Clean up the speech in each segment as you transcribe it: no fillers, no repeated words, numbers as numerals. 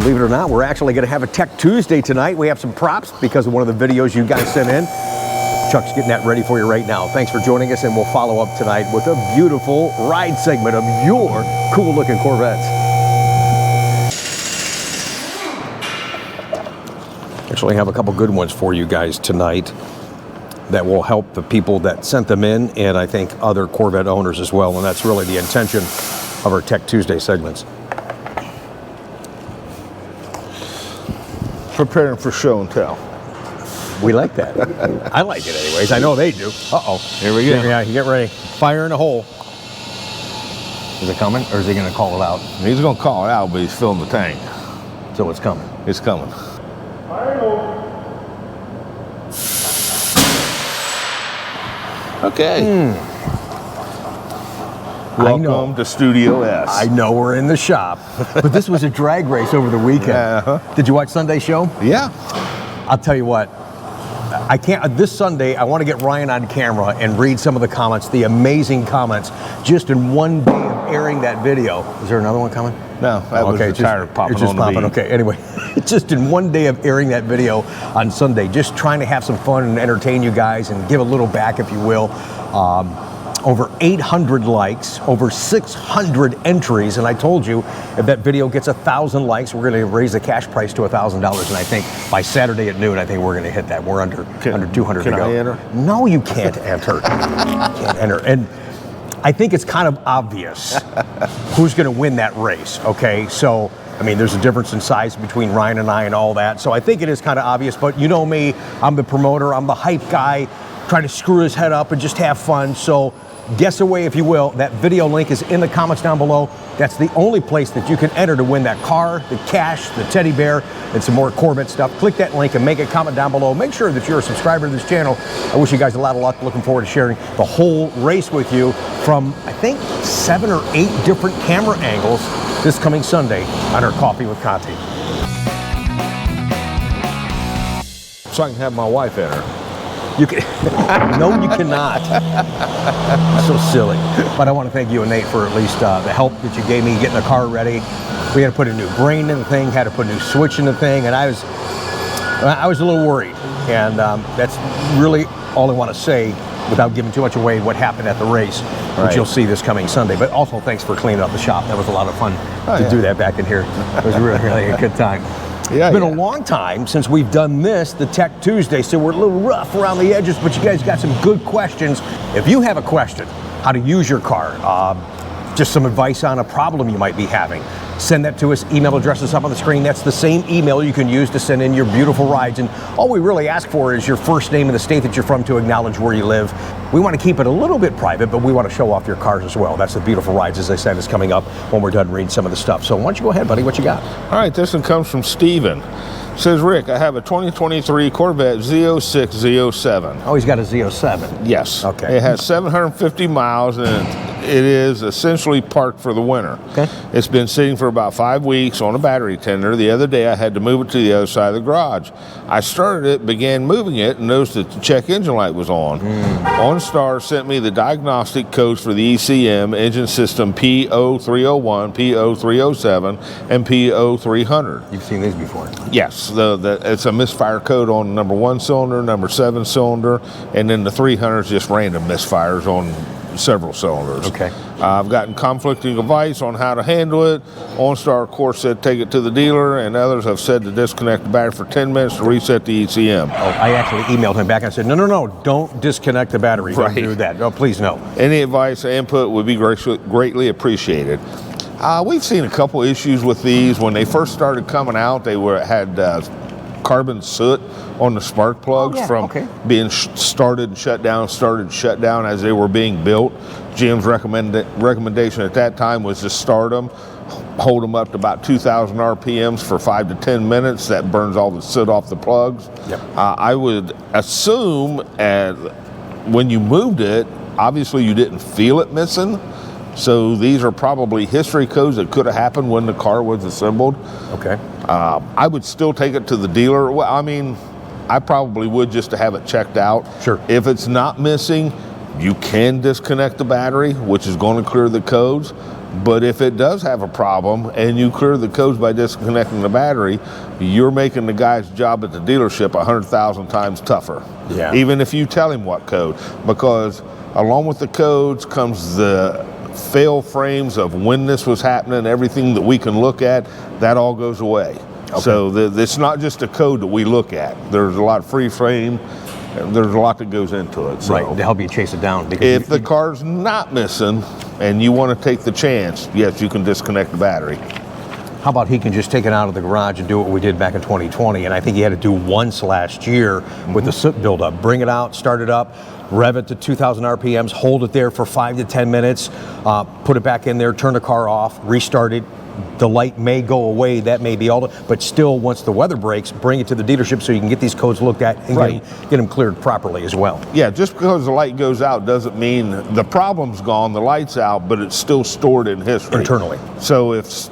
believe it or not, we're actually going to have a Tech Tuesday tonight. We have some props because of one of the videos you guys sent in. Chuck's getting that ready for you right now. Thanks for joining us, and we'll follow up tonight with a beautiful ride segment of your cool-looking Corvettes. Actually have a couple good ones for you guys tonight that will help the people that sent them in, and I think other Corvette owners as well, and that's really the intention of our Tech Tuesday segments. Preparing for show and tell. We like that. I like it anyways. I know they do. Uh-oh. Here we go. Yeah, you get ready. Fire in the hole. Is it coming, or is he going to call it out? He's going to call it out, but he's filling the tank. So it's coming. It's coming. Okay. Welcome to Studio S. I know we're in the shop, but this was a drag race over the weekend. Did you watch Sunday's show? Yeah. I'll tell you what, I can't, this Sunday, I want to get Ryan on camera and read some of the comments, the amazing comments, just in one day of airing that video. Is there another one coming? No, that was the tire popping on the beat. Okay, anyway, just in one day of airing that video on Sunday, just trying to have some fun and entertain you guys and give a little back, if you will. Over 800 likes, over 600 entries, and I told you if that video gets 1,000 likes, we're going to raise the cash price to $1,000, and I think by Saturday at noon, I think we're going to hit that. We're under 200 to go. Can I enter? No, you can't enter. You can't enter. And I think it's kind of obvious who's going to win that race, okay? So, I mean, there's a difference in size between Ryan and I and all that, so I think it is kind of obvious, but you know me, I'm the promoter, I'm the hype guy, trying to screw his head up and just have fun, so guess away, if you will. That video link is in the comments down below. That's the only place that you can enter to win that car, the cash, the teddy bear, and some more Corvette stuff. Click that link and make a comment down below. Make sure that you're a subscriber to this channel. I wish you guys a lot of luck. Looking forward to sharing the whole race with you from, I think, 7 or 8 different camera angles this coming Sunday on our Coffee with Conti. So I can have my wife enter. You can. No, you cannot. So silly. But I want to thank you and Nate for at least the help that you gave me getting the car ready. We had to put a new brain in the thing, had to put a new switch in the thing, and I was a little worried. And that's really all I want to say without giving too much away what happened at the race, which you'll see this coming Sunday. But also thanks for cleaning up the shop. That was a lot of fun to do that back in here. It was really a good time. Yeah, it's been a long time since we've done this, the Tech Tuesday, so we're a little rough around the edges, but you guys got some good questions. If you have a question, how to use your car, just some advice on a problem you might be having, send that to us. Email address is up on the screen. That's the same email you can use to send in your beautiful rides. And all we really ask for is your first name and the state that you're from to acknowledge where you live. We want to keep it a little bit private, but we want to show off your cars as well. That's the beautiful rides, as I said, is coming up when we're done reading some of the stuff. So why don't you go ahead, buddy? What you got? All right, this one comes from Steven. Says, Rick, I have a 2023 Corvette Z06 Z07. Oh, he's got a Z07. Yes. Okay. It has 750 miles, and it is essentially parked for the winter. Okay. It's been sitting for about 5 weeks on a battery tender. The other day I had to move it to the other side of the garage. I started it, began moving it, and noticed that the check engine light was on. OnStar sent me the diagnostic codes for the ECM engine system P0301, P0307, and P0300. You've seen these before. Yes. It's a misfire code on number 1 cylinder, number 7 cylinder, and then the 300 is just random misfires on several cylinders. Okay. I've gotten conflicting advice on how to handle it. OnStar, of course, said take it to the dealer, and others have said to disconnect the battery for 10 minutes to reset the ECM. Oh, I actually emailed him back and said, no, don't disconnect the battery. Don't do that. No, please, no. Any advice or input would be greatly appreciated. We've seen a couple issues with these. When they first started coming out, they had carbon soot on the spark plugs from being started and shut down as they were being built. GM's recommendation at that time was to start them, hold them up to about 2,000 RPMs for 5 to 10 minutes. That burns all the soot off the plugs. Yep. I would assume when you moved it, obviously you didn't feel it missing. So these are probably history codes that could have happened when the car was assembled. Okay. I would still take it to the dealer. Well, I mean, I probably would just to have it checked out. Sure. If it's not missing, You can disconnect the battery, which is going to clear the codes. But if it does have a problem and you clear the codes by disconnecting the battery, you're making the guy's job at the dealership 100,000 times tougher. Yeah. Even if you tell him what code, because along with the codes comes the fail frames of when this was happening, everything that we can look at, that all goes away. Okay. So it's not just a code that we look at. There's a lot of free frame. There's a lot that goes into it. So right, to help you chase it down. Because if the car's not missing and you want to take the chance, yes, you can disconnect the battery. How about he can just take it out of the garage and do what we did back in 2020? And I think he had to do once last year with the soot buildup. Bring it out, start it up, rev it to 2,000 RPMs, hold it there for 5 to 10 minutes, put it back in there, turn the car off, restart it. The light may go away, that may be all, but still, once the weather breaks, bring it to the dealership so you can get these codes looked at and get them cleared properly as well. Yeah, just because the light goes out doesn't mean the problem's gone, the light's out, but it's still stored in history. Internally. So if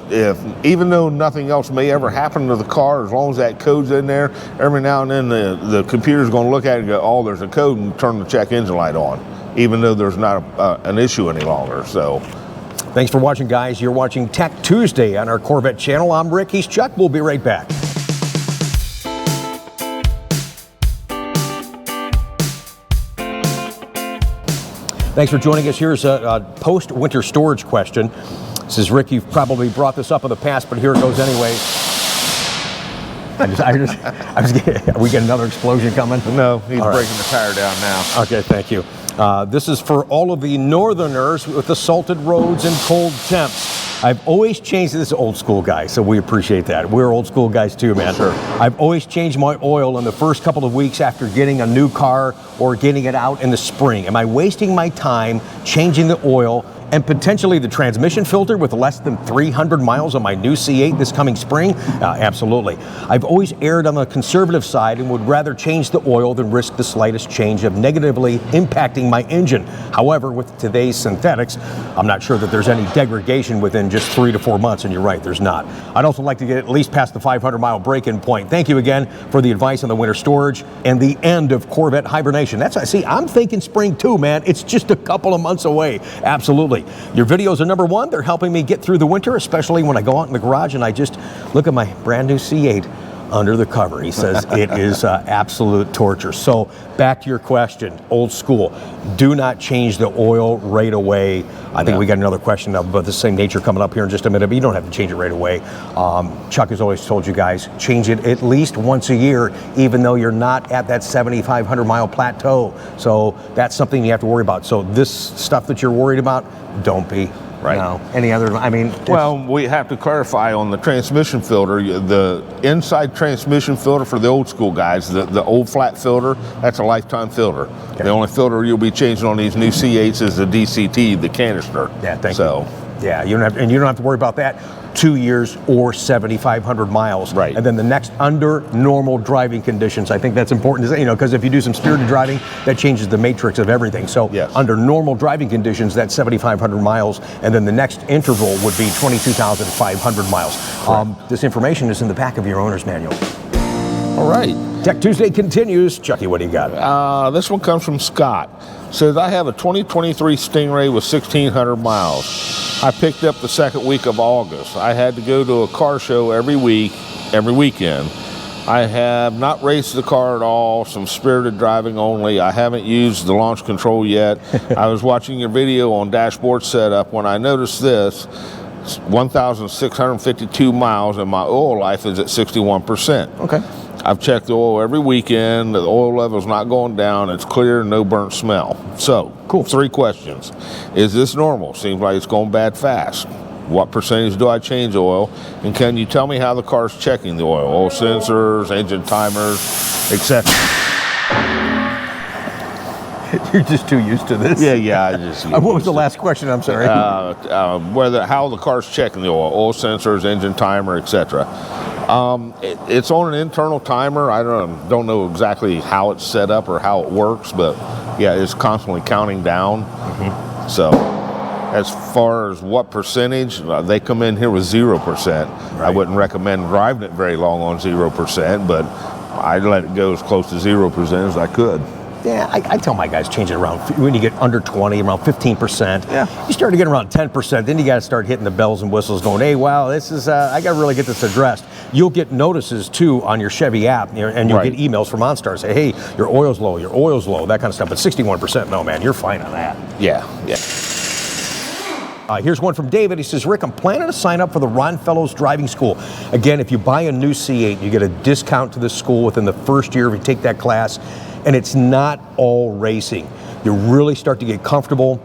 even though nothing else may ever happen to the car, as long as that code's in there, every now and then the computer's going to look at it and go, oh, there's a code, and turn the check engine light on, even though there's not an issue any longer. So. Thanks for watching, guys. You're watching Tech Tuesday on our Corvette channel. I'm Rick. He's Chuck. We'll be right back. Thanks for joining us. Here's a post-winter storage question. This is Rick. You've probably brought this up in the past, but here it goes anyway. Are we getting another explosion coming? No, he's breaking the tire down now. Okay, thank you. This is for all of the northerners with the salted roads and cold temps. I've always changed, this is old school guys, so we appreciate that. We're old school guys too, man. Sure. I've always changed my oil in the first couple of weeks after getting a new car or getting it out in the spring. Am I wasting my time changing the oil and potentially the transmission filter with less than 300 miles on my new C8 this coming spring? Absolutely. I've always erred on the conservative side and would rather change the oil than risk the slightest change of negatively impacting my engine. However, with today's synthetics, I'm not sure that there's any degradation within just 3 to 4 months, and you're right, there's not. I'd also like to get at least past the 500-mile break-in point. Thank you again for the advice on the winter storage and the end of Corvette hibernation. See, I'm thinking spring too, man. It's just a couple of months away. Absolutely. Your videos are number one. They're helping me get through the winter, especially when I go out in the garage and I just look at my brand new C8 under the cover. He says it is absolute torture. So back to your question, old school. Do not change the oil right away. I think we got another question about the same nature coming up here in just a minute, but you don't have to change it right away. Chuck has always told you guys, change it at least once a year, even though you're not at that 7,500 mile plateau. So that's something you have to worry about. So this stuff that you're worried about, don't be. Right. No. Any other, well, we have to clarify on the transmission filter, the inside transmission filter for the old school guys, the old flat filter, that's a lifetime filter. Okay. The only filter you'll be changing on these new C8s is the DCT, the canister. Yeah, thank you. Yeah, you don't have to worry about that. 2 years or 7,500 miles. Right. And then the next under normal driving conditions. I think that's important to say, because if you do some spirited driving, that changes the matrix of everything. So under normal driving conditions, that's 7,500 miles. And then the next interval would be 22,500 miles. This information is in the back of your owner's manual. All right. Tech Tuesday continues. Chucky, what do you got? This one comes from Scott. Says, I have a 2023 Stingray with 1,600 miles. I picked up the second week of August. I had to go to a car show every weekend. I have not raced the car at all, some spirited driving only. I haven't used the launch control yet. I was watching your video on dashboard setup when I noticed this. 1,652 miles and my oil life is at 61%. Okay. I've checked the oil every weekend. The oil level's not going down. It's clear, no burnt smell. So, cool. 3 questions. Is this normal? Seems like it's going bad fast. What percentage do I change oil? And can you tell me how the car's checking the oil? Oil sensors, engine timers, etc. You're just too used to this. Yeah. I just. What was the last question? I'm sorry. How the car's checking the oil sensors, engine timer, etc. It's on an internal timer. I don't know exactly how it's set up or how it works, but yeah, it's constantly counting down. Mm-hmm. So as far as what percentage, they come in here with 0%. Right. I wouldn't recommend driving it very long on 0%, but I'd let it go as close to 0% as I could. Yeah, I tell my guys change it around when you get under 20, around 15%. Yeah. You start to get around 10%, then you got to start hitting the bells and whistles, going, hey, wow, this is I got to really get this addressed. You'll get notices too on your Chevy app, and you'll get emails from OnStar say, hey, your oil's low, that kind of stuff. But 61%, no, man, you're fine on that. Yeah. Here's one from David. He says, Rick, I'm planning to sign up for the Ron Fellows driving school. Again, if you buy a new C8, you get a discount to this school within the first year if you take that class. And it's not all racing. You really start to get comfortable,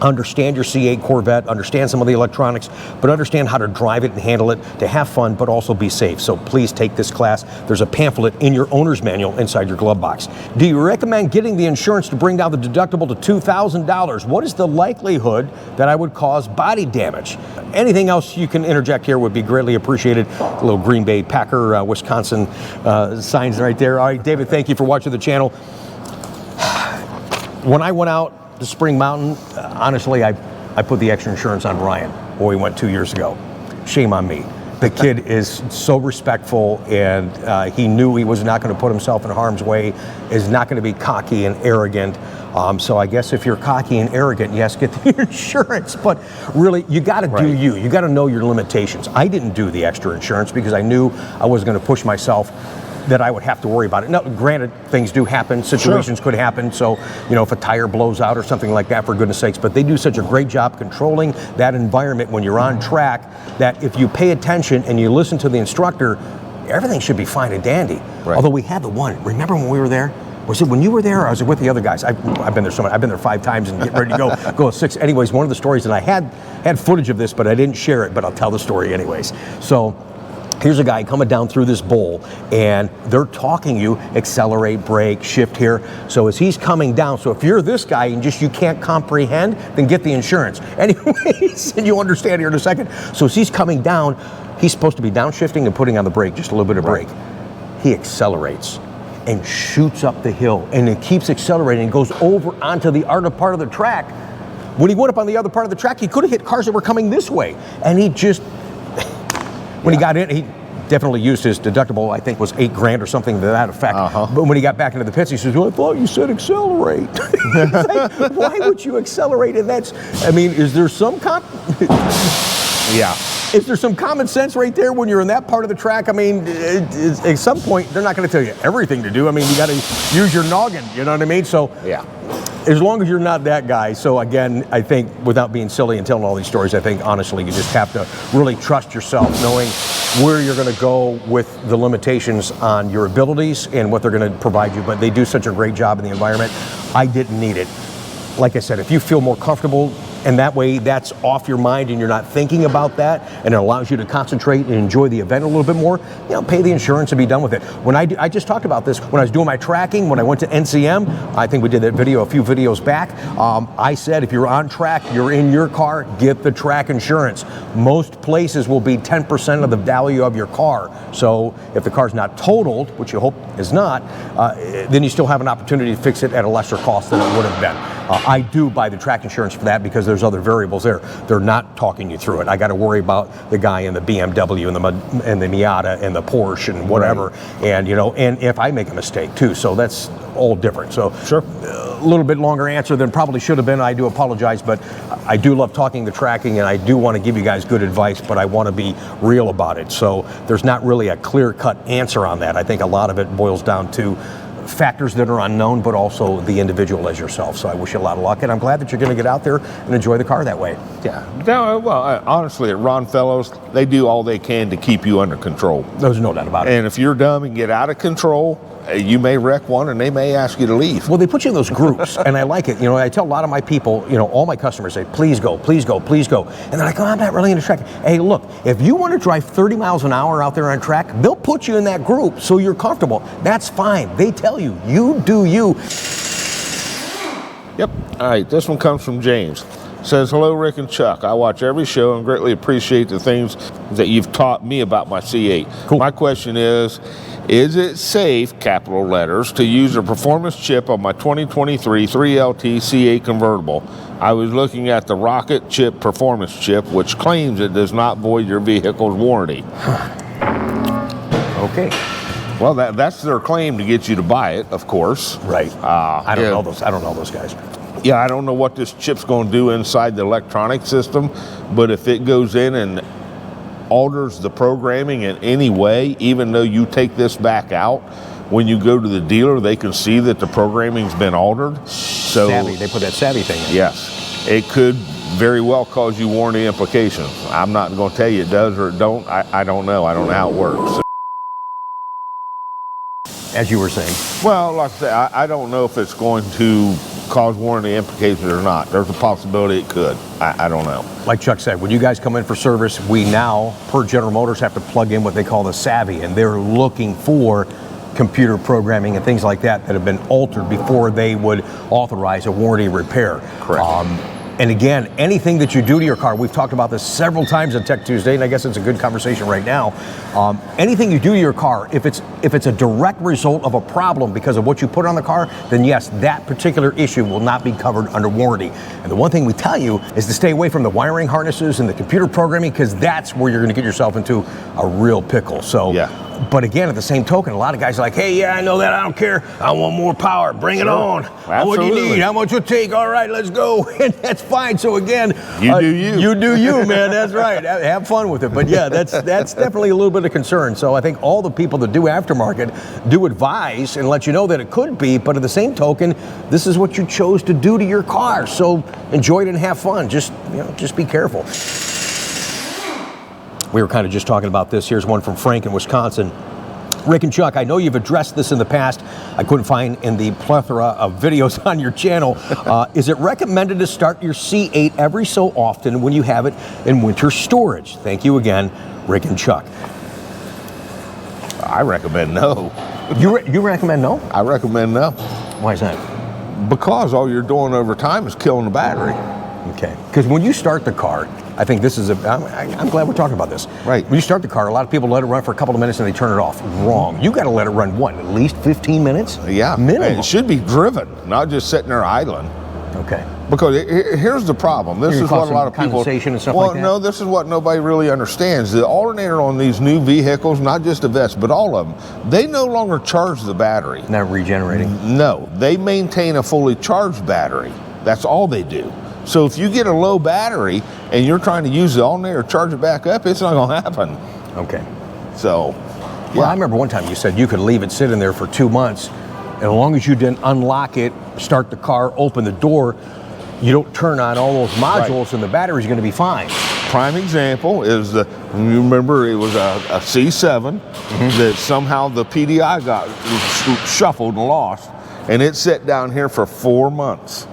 understand your C8 Corvette, understand some of the electronics, but understand how to drive it and handle it, to have fun, but also be safe. So please take this class. There's a pamphlet in your owner's manual inside your glove box. Do you recommend getting the insurance to bring down the deductible to $2,000? What is the likelihood that I would cause body damage? Anything else you can interject here would be greatly appreciated. A little Green Bay Packer, Wisconsin signs right there. All right, David, thank you for watching the channel. When I went out to Spring Mountain, honestly, I put the extra insurance on Ryan when we went 2 years ago. Shame on me. The kid is so respectful, and he knew he was not going to put himself in harm's way, is not going to be cocky and arrogant. So I guess if you're cocky and arrogant, yes, get the insurance. But really, you got to do you. You got to know your limitations. I didn't do the extra insurance because I knew I was going to push myself, that I would have to worry about it. Now, granted, things do happen, situations could happen, so, if a tire blows out or something like that, for goodness sakes, but they do such a great job controlling that environment when you're on track, that if you pay attention and you listen to the instructor, everything should be fine and dandy. Right. Although we had the one, remember when we were there? Was it when you were there, or was it with the other guys? I've been there so much. I've been there 5 times and get ready to go 6. Anyways, one of the stories, and I had footage of this, but I didn't share it, but I'll tell the story anyways. So, here's a guy coming down through this bowl, and they're talking you, accelerate, brake, shift here. So as he's coming down, so if you're this guy and you can't comprehend, then get the insurance. Anyways, and you'll understand here in a second. So as he's coming down, he's supposed to be downshifting and putting on the brake, just a little bit of brake. He accelerates and shoots up the hill, and it keeps accelerating and goes over onto the other part of the track. When he went up on the other part of the track, he could have hit cars that were coming this way, and he just... When he got in, he definitely used his deductible, I think was $8,000 or something to that effect. But when he got back into the pits, he says, well, I thought you said accelerate. Like, why would you accelerate? And is there some Is there some common sense right there when you're in that part of the track? At some point, they're not going to tell you everything to do. You got to use your noggin, you know what I mean? So, as long as you're not that guy. So again, I think without being silly and telling all these stories, I think honestly, you just have to really trust yourself, knowing where you're going to go with the limitations on your abilities and what they're going to provide you. But they do such a great job in the environment. I didn't need it. Like I said, if you feel more comfortable, and that way that's off your mind and you're not thinking about that, and it allows you to concentrate and enjoy the event a little bit more, pay the insurance and be done with it. When I just talked about this, when I was doing my tracking, when I went to NCM, I think we did that video a few videos back, I said if you're on track, you're in your car, get the track insurance. Most places will be 10% of the value of your car. So if the car's not totaled, which you hope is not, then you still have an opportunity to fix it at a lesser cost than it would have been. I do buy the track insurance for that because there's other variables there. They're not talking you through it. I got to worry about the guy in the BMW and the Miata and the Porsche and whatever, and and if I make a mistake too. So that's all different. So a little bit longer answer than probably should have been. I do apologize, but I do love talking the tracking, and I do want to give you guys good advice, but I want to be real about it. So there's not really a clear-cut answer on that. I think a lot of it boils down to factors that are unknown, but also the individual as yourself. So I wish you a lot of luck, and I'm glad that you're going to get out there and enjoy the car that way. Yeah. Well, honestly, at Ron Fellows, they do all they can to keep you under control. There's no doubt about it. And if you're dumb and get out of control, you may wreck one, and they may ask you to leave. Well, they put you in those groups, and I like it. I tell a lot of my people, all my customers say, please go, please go, please go. And they're like, oh, I'm not really into track. Hey, look, if you want to drive 30 miles an hour out there on track, they'll put you in that group so you're comfortable. That's fine. They tell you, you do you. Yep. All right, this one comes from James. Says, hello, Rick and Chuck. I watch every show and greatly appreciate the things that you've taught me about my C8. Cool. My question is it safe, capital letters, to use a performance chip on my 2023 3LT C8 convertible? I was looking at the Rocket Chip performance chip, which claims it does not void your vehicle's warranty. Okay. Well, that's their claim to get you to buy it, of course. Right. I don't know those. I don't know those guys. Yeah, I don't know what this chip's going to do inside the electronic system, but if it goes in and alters the programming in any way, even though you take this back out, when you go to the dealer, they can see that the programming's been altered. So Savvy. They put that savvy thing in. yes, it could very well cause you warranty implications. I'm not going to tell you it does or it don't. I don't know. I don't know how it works. As you were saying. Well, like I say, I don't know if it's going to cause warranty implications or not. There's a possibility it could. I don't know. Like Chuck said, when you guys come in for service, we now, per General Motors, have to plug in what they call the savvy, and they're looking for computer programming and things like that that have been altered before they would authorize a warranty repair. Correct. And again, anything that you do to your car, we've talked about this several times on Tech Tuesday, and I guess it's a good conversation right now. Anything you do to your car, if it's a direct result of a problem because of what you put on the car, then yes, that particular issue will not be covered under warranty. And the one thing we tell you is to stay away from the wiring harnesses and the computer programming, because that's where you're going to get yourself into a real pickle. So, yeah. But again, at the same token, a lot of guys are like, hey, yeah, I know that. I don't care. I want more power. Bring it on. What do you need? How much will it take? All right, let's go. And that's fine. So again, you do you. You do you, man. That's right. Have fun with it. But yeah, that's definitely a little bit of concern. So I think all the people that do aftermarket do advise and let you know that it could be. But at the same token, this is what you chose to do to your car. So enjoy it and have fun. Just be careful. We were kind of just talking about this. Here's one from Frank in Wisconsin. Rick and Chuck, I know you've addressed this in the past. I couldn't find in the plethora of videos on your channel. Is it recommended to start your C8 every so often when you have it in winter storage? Thank you again, Rick and Chuck. I recommend no. You recommend no? I recommend no. Why is that? Because all you're doing over time is killing the battery. Okay. Because when you start the car, I think this is I'm glad we're talking about this. Right. When you start the car, a lot of people let it run for a couple of minutes and they turn it off. Wrong. You got to let it run, what, at least 15 minutes? Yeah. Minimum. It should be driven, not just sitting there idling. Okay. Because here's the problem. This is what a lot of people. Condensation and stuff like that? No, this is what nobody really understands. The alternator on these new vehicles, not just the Vests, but all of them, they no longer charge the battery. Not regenerating. No, they maintain a fully charged battery. That's all they do. So if you get a low battery and you're trying to use the alternator to charge it back up, it's not going to happen. Okay. So, yeah. Well, I remember one time you said you could leave it sitting there for 2 months, and as long as you didn't unlock it, start the car, open the door, you don't turn on all those modules, and the battery's going to be fine. Prime example is you remember it was a C7 that somehow the PDI got shuffled and lost, and it sat down here for 4 months.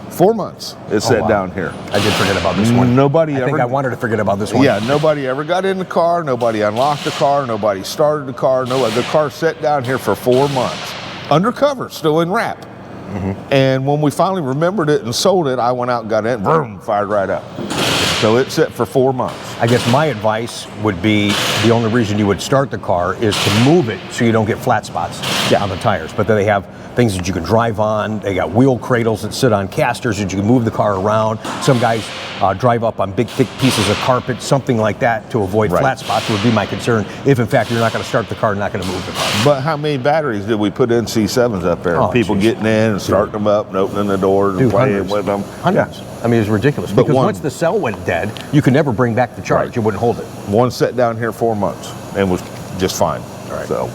4 months it sat down here. I did forget about this one. I think I wanted to forget about this one. Yeah, nobody ever got in the car, nobody unlocked the car, nobody started the car, the car sat down here for 4 months. Undercover, still in wrap. And when we finally remembered it and sold it, I went out and got it, boom, fired right up. So it sat for 4 months. I guess my advice would be the only reason you would start the car is to move it so you don't get flat spots on the tires. But then they have things that you can drive on. They got wheel cradles that sit on casters that you can move the car around. Some guys drive up on big, thick pieces of carpet, something like that to avoid flat spots would be my concern if, in fact, you're not going to start the car and not going to move the car. But how many batteries did we put in C7s up there? People getting in and starting them up and opening the doors and playing with them. Hundreds. Yeah. I mean, it's ridiculous. But because once the cell went dead, you could never bring back the charge. You wouldn't hold it. One sat down here 4 months and was just fine. All right. So,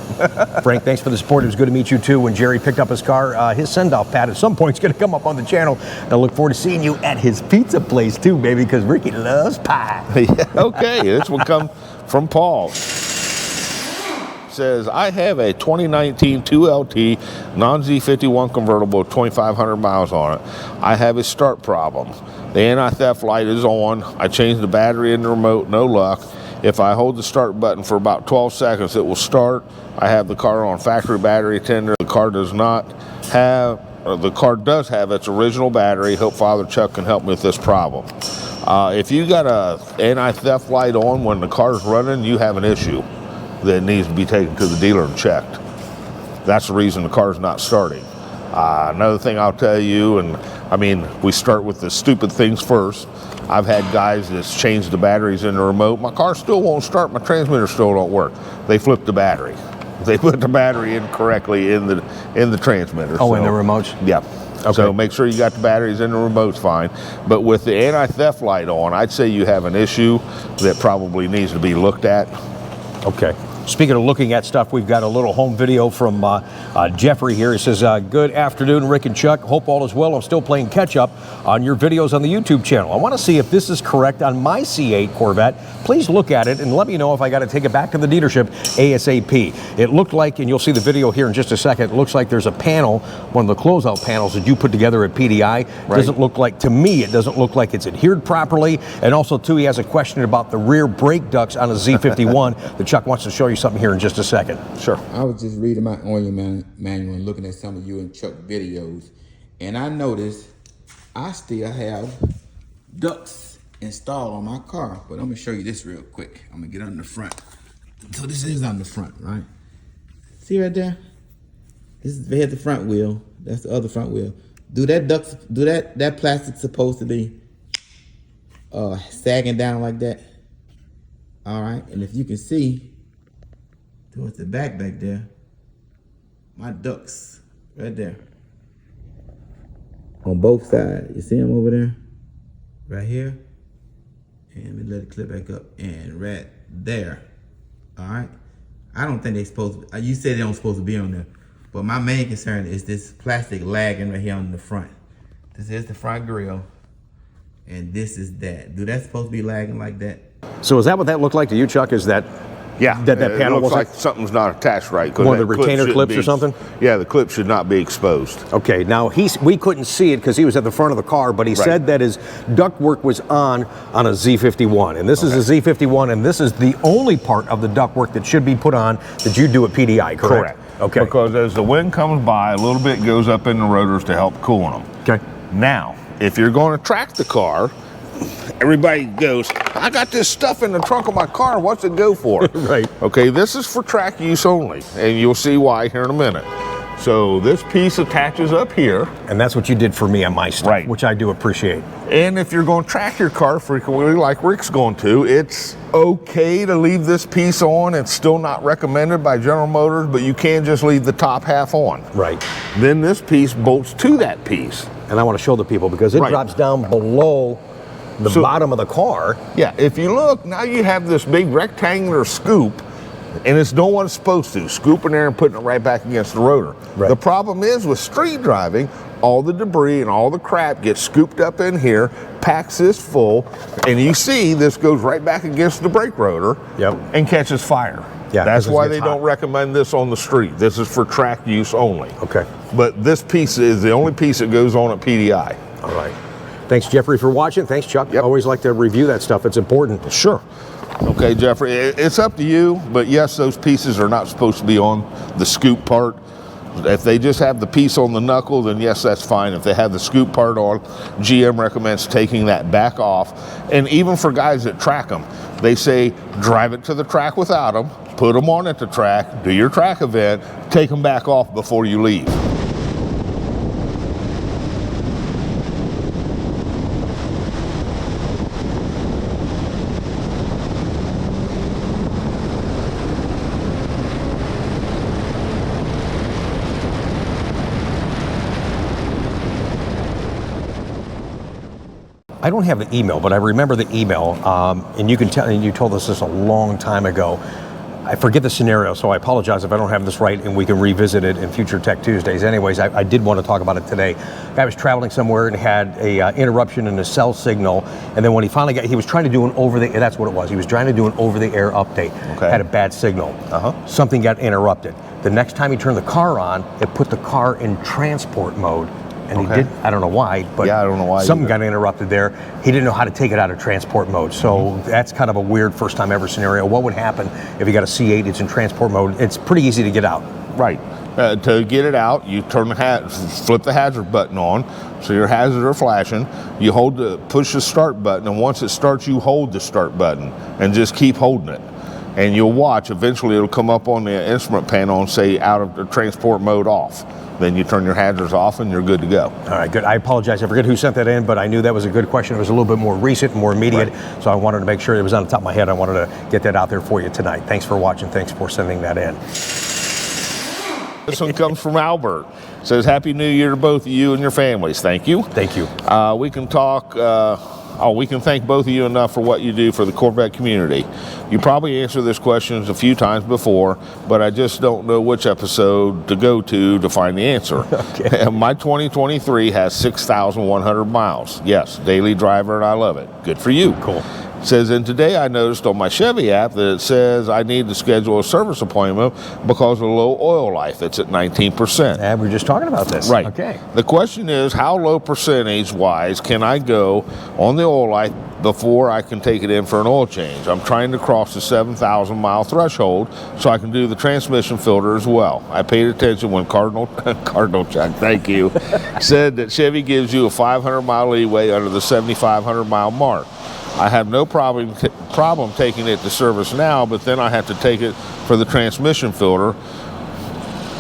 Frank, thanks for the support. It was good to meet you too. When Jerry picked up his car, his send-off pad at some point is going to come up on the channel. I look forward to seeing you at his pizza place too, baby, because Ricky loves pie. Yeah, okay, this will come from Paul. Says, I have a 2019 2LT non-Z51 convertible with 2,500 miles on it. I have a start problem. The anti-theft light is on. I changed the battery in the remote, no luck. If I hold the start button for about 12 seconds, it will start. I have the car on factory battery tender. The car does have its original battery. Hope Father Chuck can help me with this problem. If you got a anti-theft light on when the car's running, you have an issue that needs to be taken to the dealer and checked. That's the reason the car's not starting. Another thing I'll tell you, and I mean, we start with the stupid things first. I've had guys that's changed the batteries in the remote. My car still won't start. My transmitter still don't work. They flipped the battery. They put the battery in correctly in the transmitter. Oh, in the remotes? Yeah. Okay. So make sure you got the batteries in the remotes fine. But with the anti-theft light on, I'd say you have an issue that probably needs to be looked at. Okay. Speaking of looking at stuff, we've got a little home video from Jeffrey here. He says, good afternoon, Rick and Chuck. Hope all is well. I'm still playing catch up on your videos on the YouTube channel. I want to see if this is correct on my C8 Corvette. Please look at it and let me know if I got to take it back to the dealership ASAP. It looked like, and you'll see the video here in just a second, it looks like there's a panel, one of the closeout panels that you put together at PDI. Right. Doesn't look like, to me, it doesn't look like it's adhered properly. And also, too, he has a question about the rear brake ducts on a Z51 that Chuck wants to show you something here in just a second. Sure. I was just reading my oil manual and looking at some of you and Chuck videos, and I noticed I still have ducts installed on my car. But I'm gonna show you this real quick. I'm gonna get on the front. So this is on the front, right? See right there? This is the front wheel. That's the other front wheel. Do that plastic supposed to be sagging down like that? All right, and if you can see towards the back there, my ducts right there on both sides. You see them over there, right here, and let me let it clip back up, and right there. All right, I don't think they supposed to. You said they don't supposed to be on there, but my main concern is this plastic lagging right here on the front. This is the front grill, and this is that. Do that supposed to be lagging like that? So is that what that looked like to you, Chuck? Is that that panel looks like something's not attached right? One of the retainer clips or something? Yeah, the clip should not be exposed. Okay, now we couldn't see it because he was at the front of the car, but he said that his ductwork was on a Z51, and this is a Z51, and this is the only part of the ductwork that should be put on that you do at PDI, correct? Correct. Okay. Because as the wind comes by, a little bit goes up in the rotors to help cool them. Okay. Now, if you're going to track the car, everybody goes, I got this stuff in the trunk of my car, what's it go for? Right. Okay, this is for track use only, and you'll see why here in a minute. So this piece attaches up here. And that's what you did for me on my stuff, right, which I do appreciate. And if you're going to track your car frequently, like Rick's going to, it's okay to leave this piece on. It's still not recommended by General Motors, but you can just leave the top half on. Right. Then this piece bolts to that piece. And I want to show the people because it drops down below the bottom of the car. Yeah, if you look, now you have this big rectangular scoop, and it's no one's supposed to, scooping there and putting it right back against the rotor. Right. The problem is with street driving, all the debris and all the crap gets scooped up in here, packs this full, and you see this goes right back against the brake rotor and catches fire. Yeah, that's why they don't recommend this on the street. This is for track use only. Okay. But this piece is the only piece that goes on at PDI. All right. Thanks, Jeffrey, for watching. Thanks, Chuck. Yep. Always like to review that stuff. It's important. Sure. Okay, Jeffrey, it's up to you, but yes, those pieces are not supposed to be on the scoop part. If they just have the piece on the knuckle, then yes, that's fine. If they have the scoop part on, GM recommends taking that back off. And even for guys that track them, they say drive it to the track without them, put them on at the track, do your track event, take them back off before you leave. I don't have the email, but I remember the email, and you can tell. And you told us this a long time ago. I forget the scenario, so I apologize if I don't have this right, and we can revisit it in future Tech Tuesdays. Anyways, I did want to talk about it today. Guy was traveling somewhere and had a interruption in his cell signal, and then when he finally he was trying to do an that's what it was. He was trying to do an over-the-air update. Okay. Had a bad signal. Something got interrupted. The next time he turned the car on, it put the car in transport mode. And he did, I don't know why, but I don't know why something got interrupted there. He didn't know how to take it out of transport mode. So that's kind of a weird first time ever scenario. What would happen if you got a C8, it's in transport mode? It's pretty easy to get out. Right. To get it out, you turn flip the hazard button on, so your hazards are flashing. You push the start button, and once it starts, you hold the start button and just keep holding it. And you'll watch, eventually it'll come up on the instrument panel and say out of the transport mode off. Then you turn your hazards off and you're good to go. All right, good. I apologize. I forget who sent that in, but I knew that was a good question. It was a little bit more recent, more immediate, so I wanted to make sure it was on the top of my head. I wanted to get that out there for you tonight. Thanks for watching. Thanks for sending that in. This one comes from Albert. Says, Happy New Year to both of you and your families. Thank you. Thank you. We can talk... we can thank both of you enough for what you do for the Corvette community. You probably answered this question a few times before, but I just don't know which episode to go to find the answer. Okay. My 2023 has 6,100 miles. Yes, daily driver, and I love it. Good for you. Cool. It says, and today I noticed on my Chevy app that it says I need to schedule a service appointment because of low oil life. It's at 19%. And we were just talking about this. Right. Okay. The question is, how low percentage-wise can I go on the oil life before I can take it in for an oil change? I'm trying to cross the 7,000-mile threshold so I can do the transmission filter as well. I paid attention when Cardinal Chuck, thank you, said that Chevy gives you a 500-mile leeway under the 7,500-mile mark. I have no problem taking it to service now, but then I have to take it for the transmission filter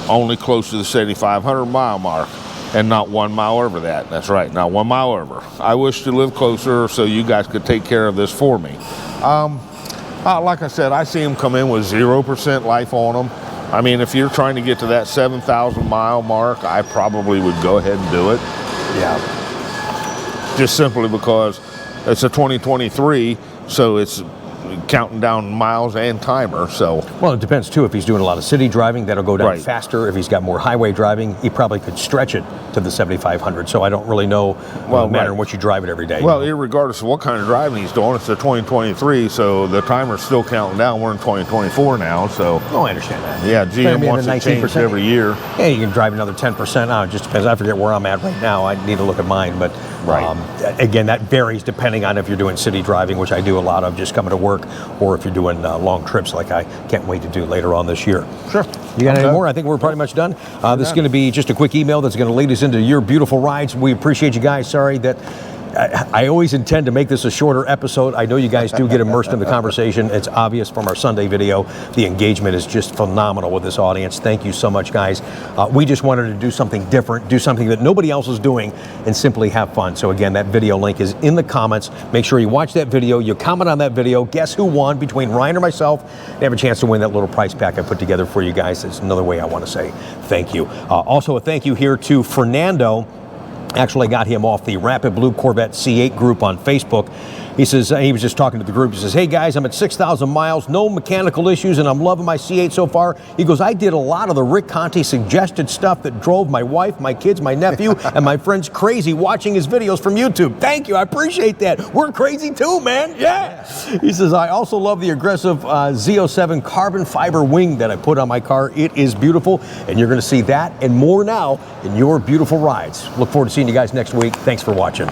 only close to the 7,500-mile mark and not 1 mile over that. That's right, not 1 mile over. I wish to live closer so you guys could take care of this for me. Like I said, I see them come in with 0% life on them. I mean, if you're trying to get to that 7,000-mile mark, I probably would go ahead and do it. Yeah. Just simply because it's a 2023, so it's counting down miles and timer. So, well, it depends too. If he's doing a lot of city driving, that'll go down Right. faster. If he's got more highway driving, he probably could stretch it to the 7,500. So I don't really know Well, no matter right. what you drive it every day. well, regardless of what kind of driving he's doing, it's a 2023, so the timer's still counting down. We're in 2024 now, so Oh, I understand that. yeah, But I GM mean, wants the to change 19%. every year. Yeah, you can drive another 10%. It just depends. I forget where I'm at right now. I need to look at mine. But Right. Again, that varies depending on if you're doing city driving, which I do a lot of, just coming to work, or if you're doing long trips like I can't wait to do later on this year. Sure. You got any Okay. more? I think we're pretty much done. This is done. going to be just a quick email that's going to lead us into your beautiful rides. We appreciate you guys. Sorry that I always intend to make this a shorter episode. I know you guys do get immersed in the conversation. It's obvious from our Sunday video. The engagement is just phenomenal with this audience. Thank you so much, guys. We just wanted to do something different, do something that nobody else is doing, and simply have fun. So again, that video link is in the comments. Make sure you watch that video. You comment on that video. Guess who won between Ryan or myself? And have a chance to win that little prize pack I put together for you guys. That's another way I want to say thank you. Also, a thank you here to Fernando. Actually got him off the Rapid Blue Corvette C8 group on Facebook. He says, he was just talking to the group. He says, hey guys, I'm at 6,000 miles, no mechanical issues, and I'm loving my C8 so far. He goes, I did a lot of the Rick Conti suggested stuff that drove my wife, my kids, my nephew, and my friends crazy watching his videos from YouTube. Thank you, I appreciate that. We're crazy too, man, yeah. He says, I also love the aggressive Z07 carbon fiber wing that I put on my car. It is beautiful, and you're gonna see that and more now in your beautiful rides. Look forward to seeing you guys next week. Thanks for watching.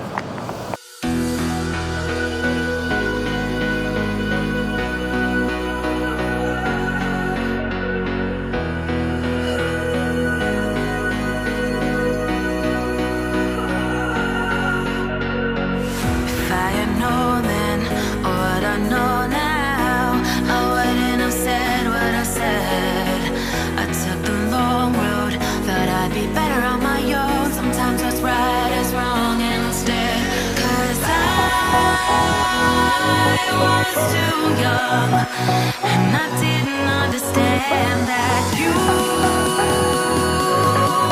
If I had known then what I know now, I wouldn't have said what I said. I took the long road, thought I'd be better on my own. Sometimes what's right is wrong instead. 'Cause I was too young, and I didn't understand that you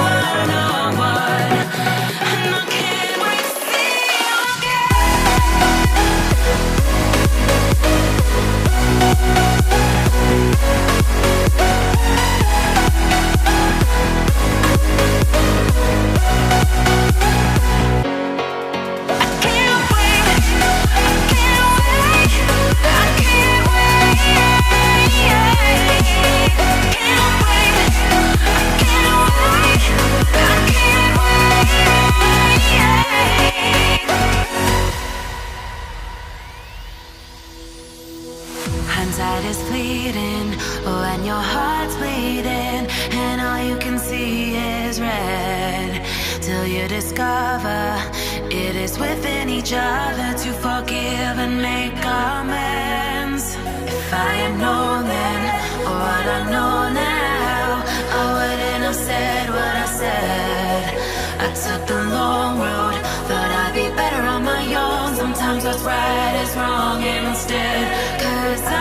were no one. And I can't wait to see you hindsight is fleeting, oh, and your heart's bleeding, and all you can see is red. Till you discover it is within each other to forgive and make amends. If I had known then what I know now, I wouldn't have said what I said. I took the long road, thought I'd be better on my own. Sometimes what's right is wrong instead. 'Cause I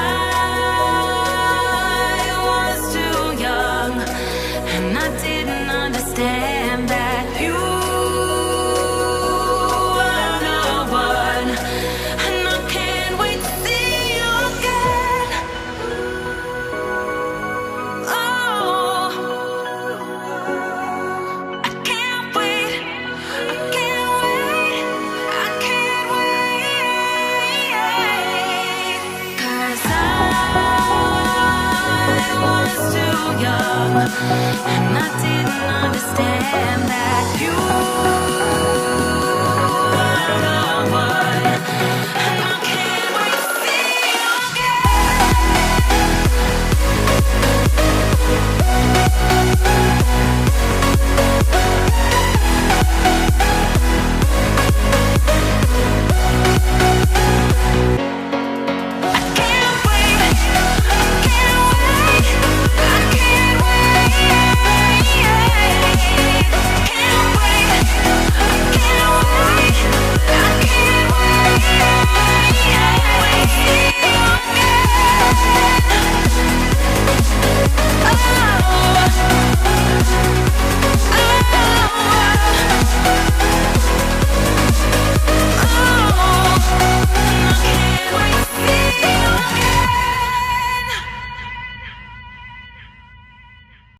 was too young, and I And I didn't understand that you